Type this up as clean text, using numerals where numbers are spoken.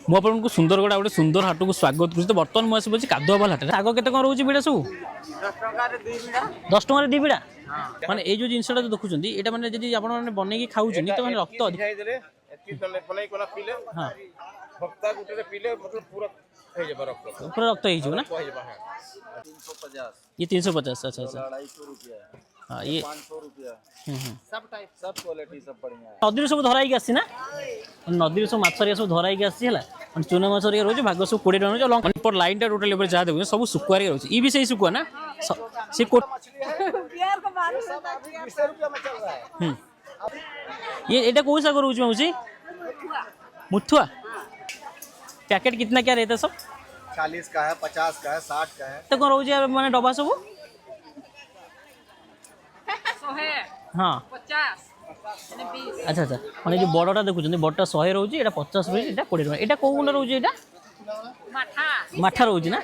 ମୁଁ ଆପଣଙ୍କୁ ସୁନ୍ଦରଗଡ଼ ଗୋଟେ ସୁନ୍ଦର ହାଟକୁ ସ୍ୱାଗତ କରୁଛି। ତ ବର୍ତ୍ତମାନ ମୁଁ ଆସିଛି କାଦୁଆବାଲ ହାଟରେ। ଶାଗ କେତେ କ'ଣ ରହୁଛି ବିଡ଼ା ସବୁ? 10 ଟଙ୍କାରେ 2 ବିଡ଼ା। ମାନେ ଏଇ ଯେଉଁ ଜିନିଷଟା ଦେଖୁଛନ୍ତି ଏଇଟା ମାନେ ଯଦି ଆପଣ ମାନେ ବନେଇକି ଖାଉଛନ୍ତି ତ ମାନେ ରକ୍ତ ଅଧିକ। ପୁରା ରକ୍ତ ହେଇଯିବ ନା? ये 350। अच्छा अच्छा। हाँ ये 500 रुपया सब टाइप सब क्वालिटी सब बढ़िया है। नदी सब धरा ହେଇକି ଆସିଛି ନା? नदी सब माछरिया सब धरा ହେଇକି ଆସିଛି ହେଲା। ମାନେ ଚୁନା ମାଛରିଆ ରହୁଛି ଭାଗ ସବୁ 20 ଟଙ୍କା ରହୁଛି। ମାନେ पर लाइन टा टोटल ऊपर जा देबो सब सुकुआरी रहुଛି। ई भी सही सुकुआ ना? से को बिहार का माल सब अभी 20 रुपया में चल रहा है। ये एटा कोई सा रहुଛି मौसी? मुथुआ। पैकेट कितना क्या रहता है सब? 40 का है, 50 का है, 60 का है। तो कौन रहुଛି माने डब्बा सब? 100 हाँ 50 20। अच्छा अच्छा। माने जो बड़टा देखुଛନ୍ତି बड़टा 100 रहुଛି, एटा 50 रहुଛି, एटा 20 टका। एटा कोउ गुंडा रहुଛି एटा? माठा माठा रहुଛି ना?